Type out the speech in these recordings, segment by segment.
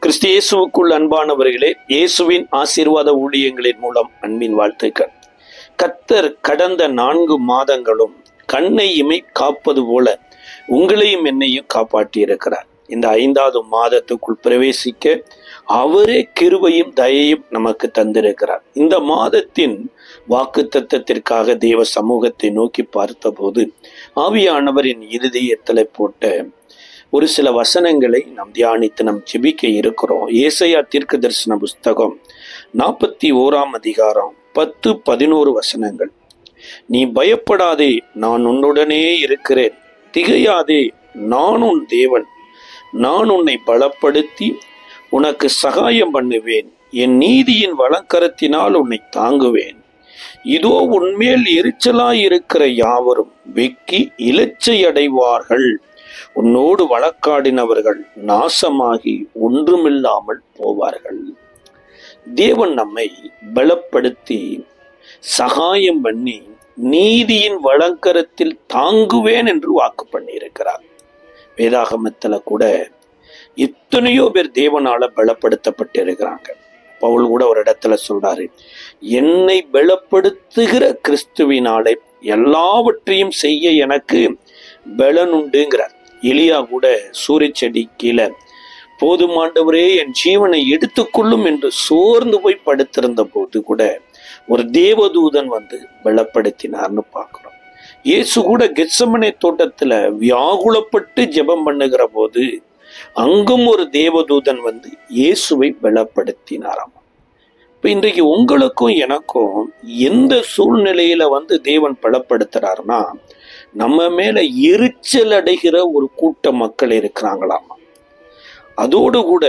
கிறிஸ்து இயேசுவுக்குள் அன்பானவர்களே, இயேசுவின் ஆசீர்வாத ஊழியங்களின் மூலம் அன்பின் வாழ்த்துக்கள். கர்த்தர் கடந்த 4 மாதங்களும் கண்ணை இமை காப்பது போல உங்களையும் என்னையும் காப்பாற்றி இருக்கிறார். இந்த 5வது மாதத்துக்குள் பிரவேசிக்க அவரே கிருபையும் தயையும் நமக்கு தந்திருக்கிறார். இந்த மாதத்தின் வாக்குத்தத்தத்திற்காக தேவ சமூகத்தை நோக்கி பார்த்தபோது ஆவியானவரின் இருதயத்தில் போட்ட ஒரு சில வசனங்களை நாம் தியானித்து நாம் ஜெபிக்க இருக்கிறோம். ஏசாயா தீர்க்கதரிசன புஸ்தகம் 41ஆம் அதிகாரம் 10-11 வசனங்கள். நீ பயப்படாதே, நான் உன்னுடனே இருக்கிறேன். திகையாதே, நான் உன் தேவன். நான் உன்னை பலப்படுத்தி உனக்கு சகாயம் பண்ணுவேன். என் நீதியின் வலக்கரத்தினால் உன்னை தாங்குவேன். இதோ உன்மேல் எரிச்சலாயிருக்கிற யாவரும் வெக்கி இலச்சை அடைவார்கள். உன்னோடு வழக்காடினவர்கள் நாசமாகி ஒன்றுமில்லாமல் போவார்கள். தேவன் நம்மை பலப்படுத்தி சகாயம் பண்ணி நீதியின் வலக்கரத்தில் தாங்குவேன் என்று வாக்கு பண்ணியிருக்கிறார். வேதாகமத்தில் கூட எத்தனையோ பேர் தேவனால பலப்படுத்தப்பட்டு இருக்கிறாங்க. பவுல் கூட ஒரு இடத்துல சொல்றாரு, என்னை பலப்படுத்துகிற கிறிஸ்துவினாலே எல்லாவற்றையும் செய்ய எனக்கு பலனுண்டுங்கிறார். எலியா கூட சூரிய செடி கீழே போதுமாண்டவரே என் ஜீவனை எடுத்துக்கொள்ளும் என்று சோர்ந்து போய் படுத்திருந்த போது கூட ஒரு தேவதூதன் வந்து பலப்படுத்தினார்னு பார்க்கிறோம். இயேசு கூட கெத்செமனே தோட்டத்துல வியாகுலப்பட்டு ஜெபம் பண்ணுகிற போது அங்கும் ஒரு தேவதூதன் வந்து இயேசுவை பலப்படுத்தினாராம். இப்ப இன்றைக்கு உங்களுக்கும் எனக்கும் எந்த சூழ்நிலையில வந்து தேவன் பலப்படுத்துறாருன்னா, நம்ம மேல எரிச்சல் அடைகிற ஒரு கூட்ட மக்கள் இருக்கிறாங்களாமா. அதோடு கூட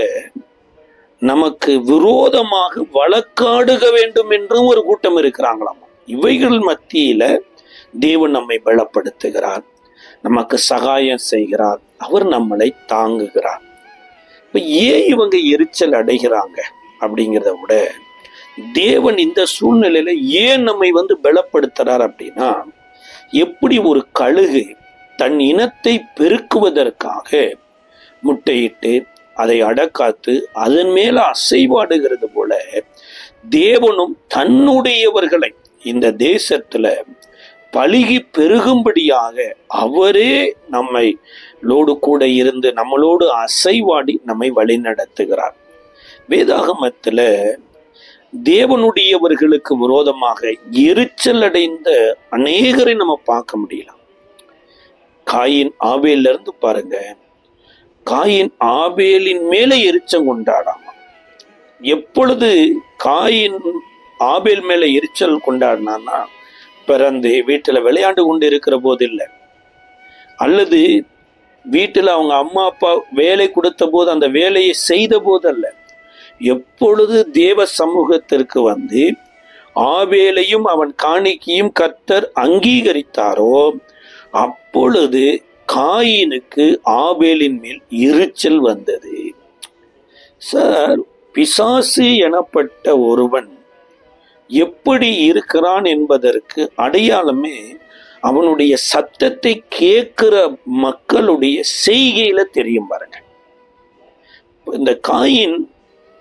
நமக்கு விரோதமாக வழக்காடுக வேண்டும் என்றும் ஒரு கூட்டம் இருக்கிறாங்களாமா. இவைகள் மத்தியில தேவன் நம்மை பலப்படுத்துகிறார், நமக்கு சகாயம் செய்கிறார், அவர் நம்மளை தாங்குகிறார். இப்ப ஏன் இவங்க எரிச்சல் அடைகிறாங்க அப்படிங்கிறத விட தேவன் இந்த சூழ்நிலையில ஏன் நம்மை வந்து பலப்படுத்துறார் அப்படின்னா, எப்படி ஒரு கழுகு தன் இனத்தை பெருக்குவதற்காக முட்டையிட்டு அதை அடக்காத்து அதன் மேல அசைவாடுகிறது போல தேவனும் தன்னுடையவர்களை இந்த தேசத்துல பலுகி பெருகும்படியாக அவரே நம்மளோடு கூட இருந்து நம்மளோடு அசைவாடி நம்மை வழி நடத்துகிறார். வேதாகமத்துல தேவனுடையவர்களுக்கு விரோதமாக எரிச்சல் அடைந்த அநேகரை நம்ம பார்க்க முடியல. காயின் ஆபேல்ல இருந்து பாருங்க, காயின் ஆபேலின் மேல எரிச்சம் கொண்டாடாம. எப்பொழுது காயின் ஆபேல் மேல எரிச்சல் கொண்டாடினான்னா, பிறந்து வீட்டுல விளையாண்டு கொண்டு இருக்கிற போது இல்லை, அல்லது வீட்டுல அவங்க அம்மா அப்பா வேலை கொடுத்த போது அந்த வேலையை செய்த போது அல்ல. எப்பொழுது தேவ சமூகத்திற்கு வந்து ஆபேலையும் அவன் காணிக்கையும் கர்த்தர் அங்கீகரித்தாரோ அப்பொழுது காயினுக்கு ஆபேலின் மேல் எரிச்சல் வந்தது. சார், பிசாசு எனப்பட்ட ஒருவன் எப்படி இருக்கிறான் என்பதற்கு அடையாளமே அவனுடைய சத்தத்தை கேட்கிற மக்களுடைய செய்கையில தெரியும் பாருங்க. இந்த காயின்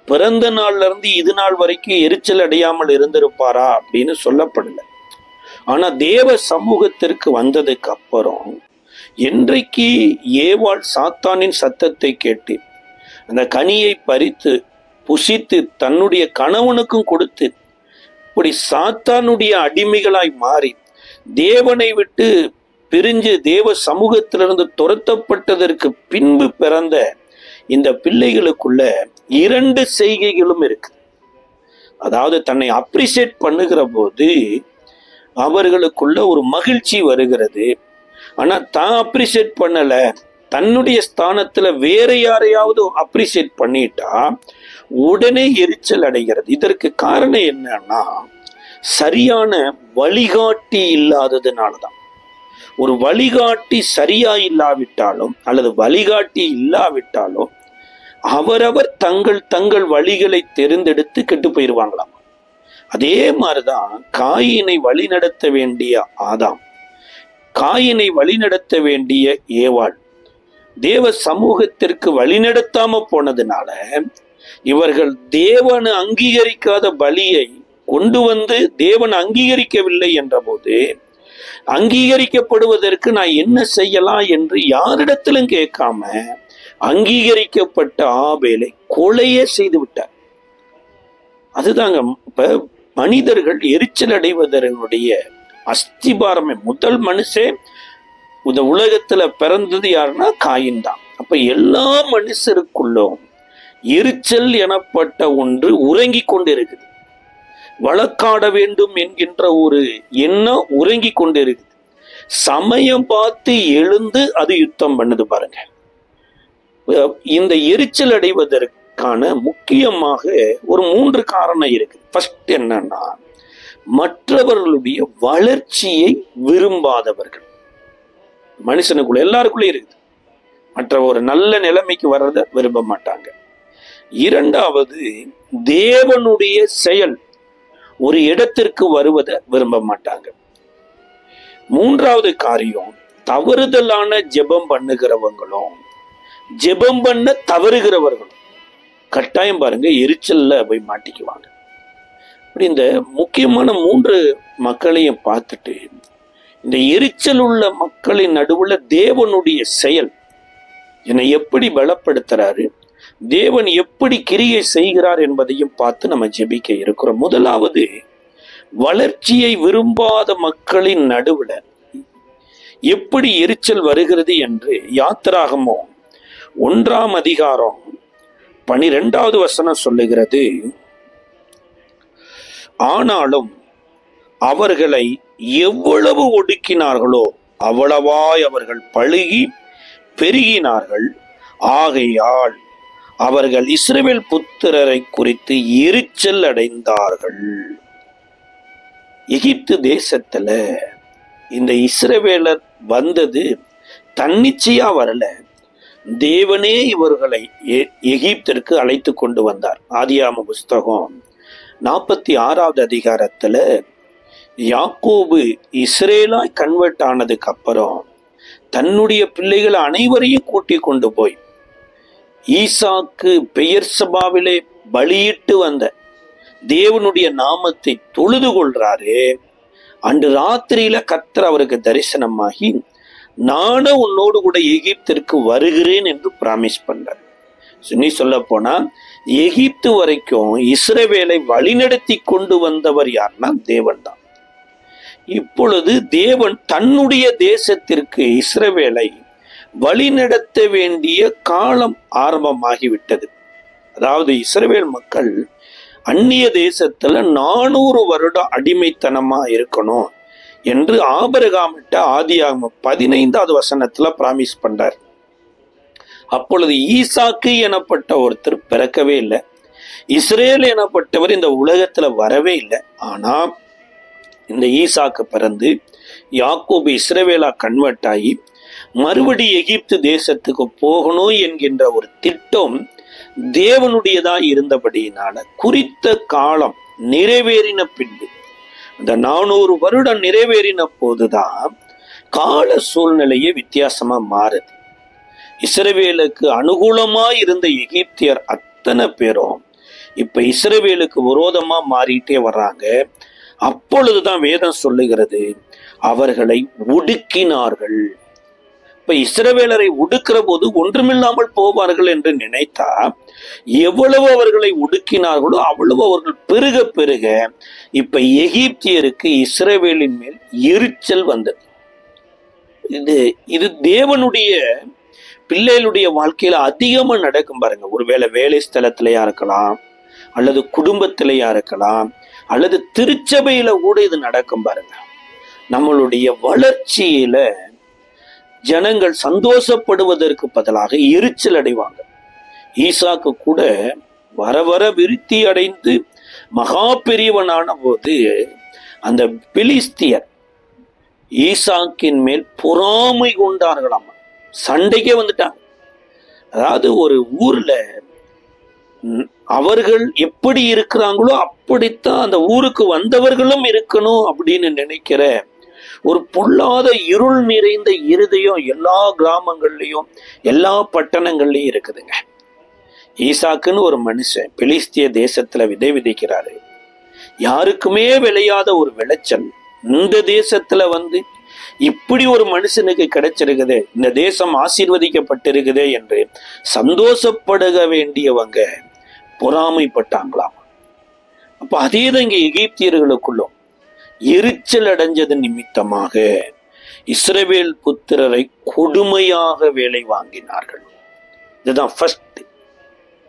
பிறந்த நாள்ல இருந்து இது நாள் வரைக்கும் எரிச்சல் அடையாமல் இருந்திருப்பாரா அப்படின்னு சொல்லப்படல. ஆனா தேவ சமூகத்திற்கு வந்ததுக்கு அப்புறம் என்றைக்கு ஏவாள் சாத்தானின் சத்தத்தை கேட்டு அந்த கனியை பறித்து புசித்து தன்னுடைய கணவனுக்கும் கொடுத்து இப்படி சாத்தானுடைய அடிமைகளாய் மாறி தேவனை விட்டு பிரிஞ்சு தேவ சமூகத்திலிருந்து துரத்தப்பட்டதற்கு பின்பு பிறந்த இந்த பிள்ளைகளுக்குள்ள 2 செய்கைகளும் இருக்கு. அதாவது தன்னை அப்ரிசியேட் பண்ணுகிற போது அவர்களுக்குள்ள ஒரு மகிழ்ச்சி வருகிறது. ஆனா தான் அப்ரிசியேட் பண்ணல, தன்னுடைய ஸ்தானத்துல வேற யாரையாவது அப்ரிசியேட் பண்ணிட்டா உடனே எரிச்சல் அடைகிறது. இதற்கு காரணம் என்னன்னா, சரியான வழிகாட்டி இல்லாததுனாலதான். ஒரு வழிகாட்டி சரியா இல்லாவிட்டாலும் அல்லது வழிகாட்டி இல்லாவிட்டாலும் அவரவர் தங்கள் வழிகளை தெரிந்தெடுத்து கெட்டு போயிருவாங்களாம். அதே மாதிரிதான் காயினை வழி நடத்த வேண்டிய ஆதாம், காயினை வழி நடத்த வேண்டிய ஏவாள் தேவ சமூகத்திற்கு வழிநடத்தாம போனதுனால இவர்கள் தேவன் அங்கீகரிக்காத பலியை கொண்டு வந்து தேவன் அங்கீகரிக்கவில்லை என்ற போது அங்கீகரிக்கப்படுவதற்கு நான் என்ன செய்யலாம் என்று யாரிடத்திலும் கேட்காம அங்கீகரிக்கப்பட்ட ஆபேலை கொலையே செய்து விட்டார். அதுதாங்க இப்ப மனிதர்கள் எரிச்சல் அடைவதனுடைய அஸ்திபாரமே. முதல் மனுஷன் இந்த உலகத்துல பிறந்தது யாருன்னா காயின் தான். அப்ப எல்லா மனுஷருக்குள்ளும் எரிச்சல் எனப்பட்ட ஒன்று உறங்கி கொண்டு இருக்குது. வழக்காட வேண்டும் என்கின்ற ஒரு எண்ணம் உறங்கி கொண்டு இருக்குது. சமயம் பார்த்து எழுந்து அது யுத்தம் பண்ணுது பாருங்க. இந்த எரிச்சல் அடைவதற்கான முக்கியமாக ஒரு 3 காரணம் இருக்கு. ஃபர்ஸ்ட் என்னன்னா, மற்றவர்களுடைய வளர்ச்சியை விரும்பாதவர்கள். மனுஷனுக்குள்ள எல்லாருக்குள்ள இருக்குது. மற்ற ஒரு நல்ல நிலைமைக்கு வர்றத விரும்ப மாட்டாங்க. இரண்டாவது, தேவனுடைய செயல் ஒரு இடத்திற்கு வருவதை விரும்ப மாட்டாங்க. மூன்றாவது காரியம், தவறுதலான ஜெபம் பண்ணுகிறவங்களும் ஜெபம் பண்ண தவறுகிறவர்களும் கட்டாயம் பாருங்க எரிச்சல்ல போய் மாட்டிக்குவாங்க. அப்படி இந்த முக்கியமான 3 மக்களையும் பார்த்துட்டு இந்த எரிச்சல் உள்ள மக்களின் நடுவுல தேவனுடைய செயல் என்னை எப்படி பலப்படுத்துறாரு, தேவன் எப்படி கிரியை செய்கிறார் என்பதையும் பார்த்து நம்ம ஜெபிக்க இருக்கிறோம். முதலாவது, வளர்ச்சியை விரும்பாத மக்களின் நடுவுல எப்படி எரிச்சல் வருகிறது என்று யாத்திராகமோ 1ஆம் அதிகாரம் 12வது வசனம் சொல்லுகிறது. ஆனாலும் அவர்களை எவ்வளவு ஒடுக்கினார்களோ அவ்வளவாய் அவர்கள் பழுகி பெருகினார்கள். ஆகையால் அவர்கள் இஸ்ரவேல் புத்திரரை குறித்து எரிச்சல் அடைந்தார்கள். எகிப்து தேசத்துல இந்த இஸ்ரவேலர் வந்தது தன்னிச்சையா வரல. தேவனே இவர்களை எகிப்திற்கு அழைத்து கொண்டு வந்தார். ஆதியாகம புஸ்தகம் 46வது அதிகாரத்துல யாக்கோபு இஸ்ரேலாய் கன்வெர்ட் ஆனதுக்கு அப்புறம் தன்னுடைய பிள்ளைகள் அனைவரையும் கூட்டி கொண்டு போய் ஈசாக்கு பெயர் சபாவிலே பலியிட்டு வந்த தேவனுடைய நாமத்தை தொழுது கொள்றாரு. அன்று ராத்திரியில கர்த்தர் அவருக்கு தரிசனமாகி, நானும் உன்னோடு கூட எகிப்திற்கு வருகிறேன் என்று பிராமிஸ் பண்றார். நீ சொல்ல போனா எகிப்து வரைக்கும் இஸ்ரவேலை வழிநடத்தி கொண்டு வந்தவர் யார்னா தேவன் தான். இப்பொழுது தேவன் தன்னுடைய தேசத்திற்கு இஸ்ரவேலை வழிநடத்த வேண்டிய காலம் ஆரம்பமாகிவிட்டது. அதாவது இஸ்ரவேல் மக்கள் அந்நிய தேசத்துல 400 வருடம் அடிமைத்தனமா இருக்கணும் என்று ஆபிரகாமிட்ட ஆதியாகமம் 15வது வசனத்துல பிராமிஸ் பண்றார். அப்பொழுது ஈசாக்கு எனப்பட்ட ஒருத்தர் பிறக்கவே இல்லை. இஸ்ரேல் எனப்பட்டவர் இந்த உலகத்துல வரவே இல்லை. ஆனா இந்த ஈசாக்கு பிறந்து யாக்கோபு இஸ்ரவேலா கன்வெர்ட் ஆகி மறுபடி எகிப்து தேசத்துக்கு போகணும் என்கின்ற ஒரு திட்டம் தேவனுடையதா இருந்தபடியினால குறித்த காலம் நிறைவேறின பின்பு, இந்த 400 வருடம் நிறைவேறின போதுதான் கால சூழ்நிலையே வித்தியாசமா மாறுது. இஸ்ரவேலுக்கு அனுகூலமா இருந்த எகிப்தியர் அத்தனை பேரும் இப்ப இஸ்ரவேலுக்கு விரோதமா மாறிட்டே வர்றாங்க. அப்பொழுதுதான் வேதம் சொல்லுகிறது, அவர்களை ஒடுக்கினார்கள். இப்ப இஸ்ரவேலரை ஒடுக்கிற போது ஒன்றுமில்லாமல் போவார்கள் என்று நினைத்தா, எவ்வளவு அவர்களை ஒடுக்கினார்களோ அவ்வளவு அவர்கள் பெருக பெருக இப்ப எகிப்தியருக்கு இஸ்ரவேலின் மேல் எரிச்சல் வந்தது. இது தேவனுடைய பிள்ளைகளுடைய வாழ்க்கையில அதிகமா நடக்கும் பாருங்க. ஒருவேளை வேலை ஸ்தலத்திலேயா இருக்கலாம், அல்லது குடும்பத்திலேயா இருக்கலாம், அல்லது திருச்சபையில கூட இது நடக்கும் பாருங்க. நம்மளுடைய வளர்ச்சியில ஜனங்கள் சந்தோஷப்படுவதற்கு பதிலாக எரிச்சல் அடைவாங்க. ஈசாக்கு கூட வர வர விருத்தி அடைந்து மகா பெரியவனான போது அந்த பெலிஸ்தியர் ஈசாக்கின் மேல் பொறாமை கொண்டார்களாம். சண்டைக்கே வந்துட்டாங்க. அதாவது ஒரு ஊர்ல அவர்கள் எப்படி இருக்கிறாங்களோ அப்படித்தான் அந்த ஊருக்கு வந்தவர்களும் இருக்கணும் அப்படின்னு நினைக்கிற ஒரு பொல்லாத இருள் நிறைந்த இருதயம் எல்லா கிராமங்கள்லயும் எல்லா பட்டணங்கள்லயும் இருக்குதுங்க. ஈசாக்குன்னு ஒரு மனுஷன் பெலிஸ்திய தேசத்துல விதை விதைக்கிறாரு. யாருக்குமே விளையாத ஒரு விளைச்சல் இந்த தேசத்துல இப்படி ஒரு மனுஷனுக்கு கிடைச்சிருக்குது, இந்த தேசம் ஆசீர்வதிக்கப்பட்டிருக்குது என்று சந்தோஷப்படுக வேண்டியவங்க பொறாமைப்பட்டாங்களாம். அப்ப அதேதான் இங்க எகிப்தியர்களுக்குள்ளும் எரிச்சல் அடைஞ்சது நிமித்தமாக இஸ்ரவேல் புத்திரரை கொடுமையாக வேலை வாங்கினார்கள். இதுதான் ஃபர்ஸ்ட்.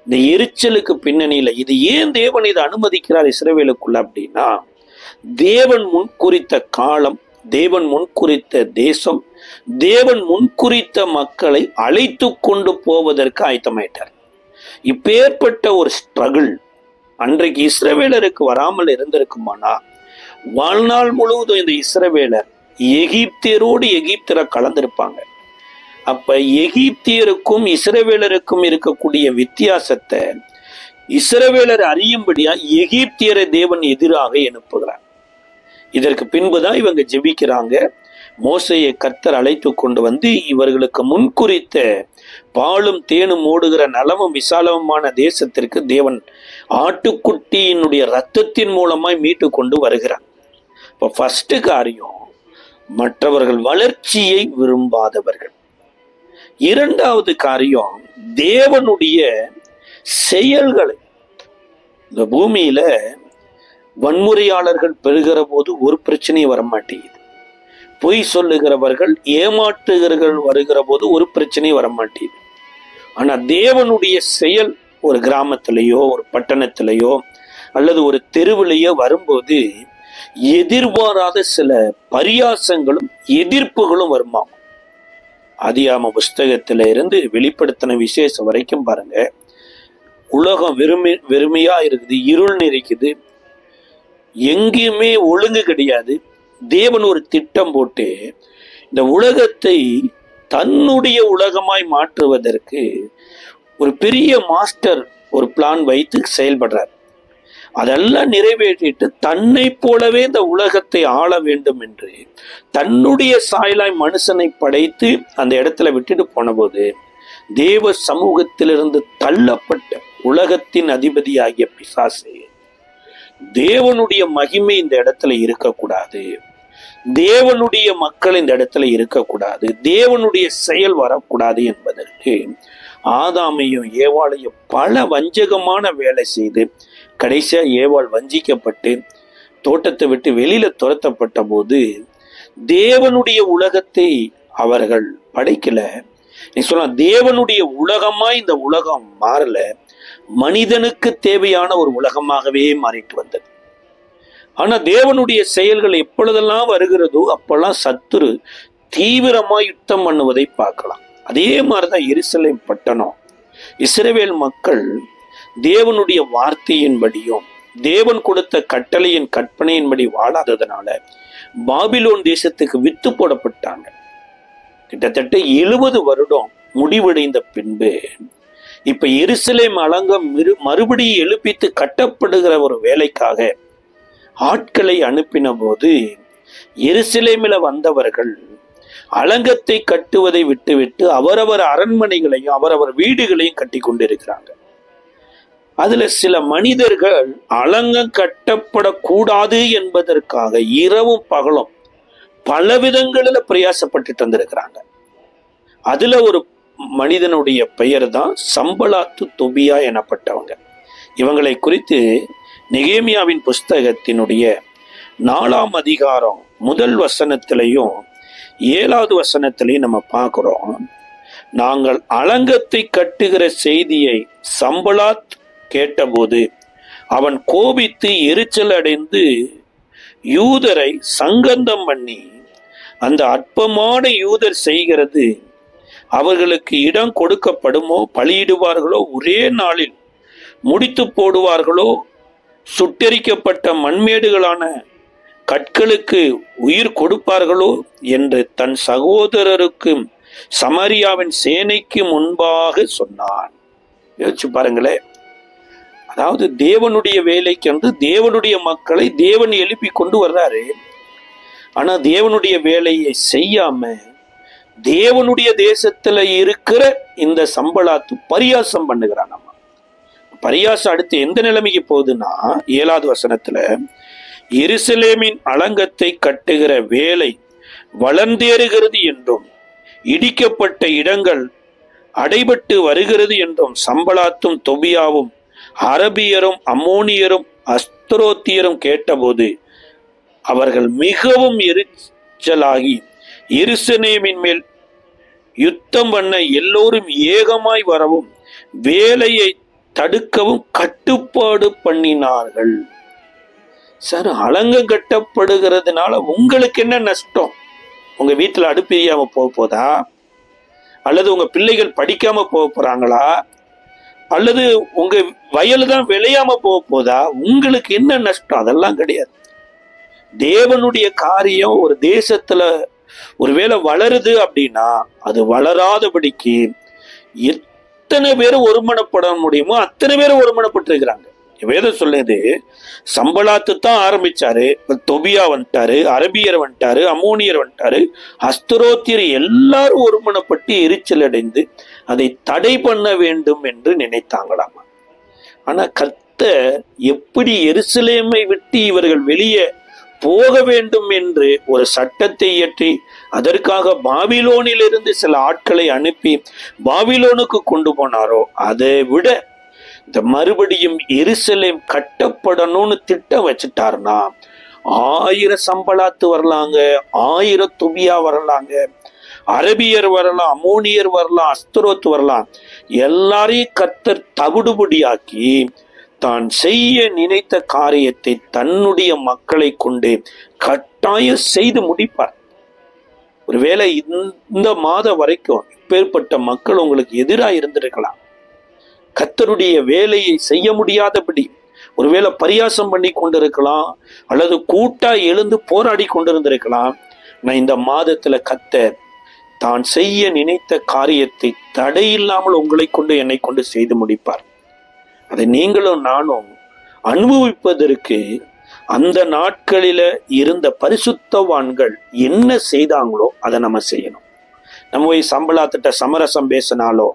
இந்த எரிச்சலுக்கு பின்னணியில இது ஏன் தேவன் இதை அனுமதிக்கிறார் இஸ்ரவேலுக்குள்ள அப்படின்னா, தேவன் முன்குறித்த காலம், தேவன் முன்குறித்த தேசம், தேவன் முன்குறித்த மக்களை அழைத்து கொண்டு போவதற்கு ஆயத்தமாயிட்டார். இப்பேற்பட்ட ஒரு ஸ்ட்ரகிள் அன்றைக்கு இஸ்ரவேலருக்கு வராமல் இருந்திருக்குமானா, வாழ்நாள் முழுவதும் இந்த இஸ்ரவேலர் எகிப்தியரோடு எகிப்தியரை கலந்திருப்பாங்க. அப்ப எகிப்தியருக்கும் இஸ்ரவேலருக்கும் இருக்கக்கூடிய வித்தியாசத்தை இஸ்ரவேலர் அறியும்படியா எகிப்தியரை தேவன் எதிராக அனுப்புகிறார். இதற்கு பின்புதான் இவங்க ஜெபிக்கிறாங்க. மோசையை கர்த்தர் அழைத்து கொண்டு இவர்களுக்கு முன்குறித்த பாலும் தேனும் ஓடுகிற நலமும் விசாலமுமான தேசத்திற்கு தேவன் ஆட்டுக்குட்டியினுடைய இரத்தத்தின் மூலமாய் மீட்டு கொண்டு வருகிறார். இப்போ ஃபர்ஸ்ட் காரியம், மற்றவர்கள் வளர்ச்சியை விரும்பாதவர்கள். இரண்டாவது காரியம், தேவனுடைய செயல்களை. இந்த பூமியில வன்முறையாளர்கள் பெறுகிற போது ஒரு பிரச்சனையும் வரமாட்டேங்குது. பொய் சொல்லுகிறவர்கள் ஏமாற்றுகிறவர்கள் வருகிற போது ஒரு பிரச்சனையும் வரமாட்டேங்குது. ஆனா தேவனுடைய செயல் ஒரு கிராமத்திலேயோ ஒரு பட்டணத்திலேயோ அல்லது ஒரு தெருவிலேயோ வரும்போது எதிர்பாராத சில பரியாசங்களும் எதிர்ப்புகளும் வருமா. ஆதியாகம புஸ்தகத்தில இருந்து வெளிப்படுத்தின விசேஷம் வரைக்கும் பாருங்க. உலகம் வெறுமையா இருக்குது, இருள் நிறைக்குது, எங்கேயுமே ஒழுங்கு கிடையாது. தேவன் ஒரு திட்டம் போட்டு இந்த உலகத்தை தன்னுடைய உலகமாய் மாற்றுவதற்கு ஒரு பெரிய மாஸ்டர் ஒரு பிளான் வைத்து செயல்படுறார். அதெல்லாம் நிறைவேற்றிட்டு தன்னை போலவே இந்த உலகத்தை ஆள வேண்டும் என்று தன்னுடைய சாயலாய் மனுஷனை படைத்து அந்த இடத்துல விட்டுட்டு போன போது தேவ சமூகத்திலிருந்து தள்ளப்பட்ட உலகத்தின் அதிபதியாகிய பிசாசு, தேவனுடைய மகிமை இந்த இடத்துல இருக்கக்கூடாது, தேவனுடைய மக்கள் இந்த இடத்துல இருக்கக்கூடாது, தேவனுடைய செயல் வரக்கூடாது என்பதற்கு ஆதாமையும் ஏவாளையும் பல வஞ்சகமான வேலை செய்து கடைசியா ஏவாள் வஞ்சிக்கப்பட்டு தோட்டத்தை விட்டு வெளியில துரத்தப்பட்ட போது தேவனுடைய உலகத்தை அவர்கள் படைக்கல. நீ சொல்ல தேவனுடைய உலகமா இந்த உலகம் மாறல, மனிதனுக்கு தேவையான ஒரு உலகமாகவே மாறிட்டு வந்தது. ஆனா தேவனுடைய செயல்கள் எப்பொழுதெல்லாம் வருகிறதோ அப்பெல்லாம் சத்துரு தீவிரமா யுத்தம் பண்ணுவதை பார்க்கலாம். அதே மாதிரிதான் எருசலேம் பட்டணம், இஸ்ரவேல் மக்கள் தேவனுடைய வார்த்தையின்படியும் தேவன் கொடுத்த கட்டளையின் கற்பனையின்படி வாழாததுனால பாபிலோன் தேசத்துக்கு வித்து போடப்பட்டாங்க. கிட்டத்தட்ட 70 வருடம் முடிவடைந்த பின்பு இப்ப எருசலேம் அலங்கம் மறுபடியும் எழுப்பித்து கட்டப்படுகிற ஒரு வேலைக்காக ஆட்களை அனுப்பின போது எருசலேமில வந்தவர்கள் அலங்கத்தை கட்டுவதை விட்டுவிட்டு அவரவர் அரண்மனைகளையும் அவரவர் வீடுகளையும் கட்டி கொண்டிருக்கிறாங்க. அதுல சில மனிதர்கள் அலங்கம் கட்டப்படக்கூடாது என்பதற்காக இரவும் பகலும் பல விதங்களில் பிரயாசப்பட்டு தந்திருக்கிறாங்க. அதுல ஒரு மனிதனுடைய பெயர் தான் சம்பலாத்து தொபியா எனப்பட்டவங்க. இவங்களை குறித்து நெகேமியாவின் புஸ்தகத்தினுடைய 4ஆம் அதிகாரம் 1 வசனத்திலையும் 7வது வசனத்திலையும் நம்ம பார்க்கிறோம். நாங்கள் அலங்கத்தை கட்டுகிற செய்தியை சம்பலாத் கேட்டபோது அவன் கோபித்து எரிச்சல் அடைந்து யூதரை சங்கந்தம் பண்ணி அந்த அற்பமான யூதர் செய்கிறது அவர்களுக்கு இடம் கொடுக்கப்படுமோ, பலியிடுவார்களோ, ஒரே நாளில் முடித்து போடுவார்களோ, சுட்டெரிக்கப்பட்ட மண்மேடுகளான கற்களுக்கு உயிர் கொடுப்பார்களோ என்று தன் சகோதரருக்கு சமாரியாவின் சேனைக்கு முன்பாக சொன்னான். யோசிச்சு பாருங்களேன். அதாவது தேவனுடைய வேலைக்கு தேவனுடைய மக்களை தேவன் எழுப்பி கொண்டு வர்றாரு. ஆனா தேவனுடைய வேலையை செய்யாம தேவனுடைய தேசத்துல இருக்கிற இந்த சம்பளாத்து பரியாசம் பண்ணுகிறான். நம்ம பரியாசம் அடுத்து எந்த நிலைமைக்கு போகுதுன்னா 7வது வசனத்துல, எருசலேமின் அலங்கத்தை கட்டுகிற வேலை வளர்ந்தேறுகிறது என்றும் இடிக்கப்பட்ட இடங்கள் அடைபட்டு வருகிறது என்றும் சம்பளாத்தும் தொபியாவும் அரபியரும் அம்மோனியரும் அஸ்தரோத்தியரும் கேட்டபோது அவர்கள் மிகவும் எரிச்சலாகி எருசலேமின் மேல் யுத்தம் பண்ண எல்லோரும் ஏகமாய் வரவும் வேலையை தடுக்கவும் கட்டுப்பாடு பண்ணினார்கள். சார், அலங்கம் கட்டப்படுகிறதுனால உங்களுக்கு என்ன நஷ்டம்? உங்க வீட்டுல அடுப்பு எரியாம போக போதா? அல்லது உங்க பிள்ளைகள் படிக்காம போக போறாங்களா? அல்லது உங்க வயல் தான் விளையாம போக போதா? உங்களுக்கு என்ன நஷ்டம்? அதெல்லாம் கிடையாது. தேவனுடைய காரியம் ஒரு தேசத்துல ஒருவேளை வளருது அப்படின்னா அது வளராதபடிக்கு எத்தனை பேர் ஒருமனப்பட முடியுமோ அத்தனை பேர் ஒருமனப்பட்டு இருக்கிறாங்க. வேதம் சொல்லுது, சம்பளாத்து தான் ஆரம்பிச்சாரு, தொபியா வந்துட்டாரு, அரபியர் வந்துட்டாரு, அம்மோனியர் வந்துட்டாரு, அஸ்தரோத்தியர் எல்லாரும் ஒருமனப்பட்டு எரிச்சல் அடைந்து அதை தடை பண்ண வேண்டும் என்று நினைத்தாங்களாமா. ஆனா கர்த்தர் எப்படி எருசலேமை விட்டு இவர்கள் வெளியே போக வேண்டும் என்று ஒரு சட்டத்தை இயற்றி அதற்காக பாபிலோனிலிருந்து சில ஆட்களை அனுப்பி பாபிலோனுக்கு கொண்டு போனாரோ அதை விட இந்த மறுபடியும் எருசலேம் கட்டப்படணும்னு திட்டம் வச்சுட்டாருன்னா 1000 சம்பளாத்து வரலாங்க, 1000 தொபியா வரலாங்க, அரபியர் வரலாம், அம்மோனியர் வரலாம், அஸ்தரோத்து வரலாம். எல்லாரையும் கர்த்தர் தவிடுபடியாக்கி தான் செய்ய நினைத்த காரியத்தை தன்னுடைய மக்களை கொண்டு கட்டாயம் செய்து முடிப்பார். ஒருவேளை இந்த மாதம் வரைக்கும் இப்பேற்பட்ட மக்கள் உங்களுக்கு எதிராக இருந்திருக்கலாம். கர்த்தருடைய வேலையை செய்ய முடியாதபடி ஒருவேளை பரியாசம் பண்ணி கொண்டிருக்கலாம், அல்லது கூட்டா எழுந்து போராடி கொண்டிருந்திருக்கலாம். நான் இந்த மாதத்துல கர்த்தர் தான் செய்ய நினைத்த காரியத்தை தடையில்லாமல் உங்களை கொண்டு என்னை கொண்டு செய்து முடிப்பார். அதை நீங்களும் நானும் அனுபவிப்பதற்கு அந்த நாட்களில இருந்த பரிசுத்தவான்கள் என்ன செய்தாங்களோ அதை நம்ம செய்யணும். நம்ம போய் சம்பளாத்திட்ட சமரசம் பேசினாலோ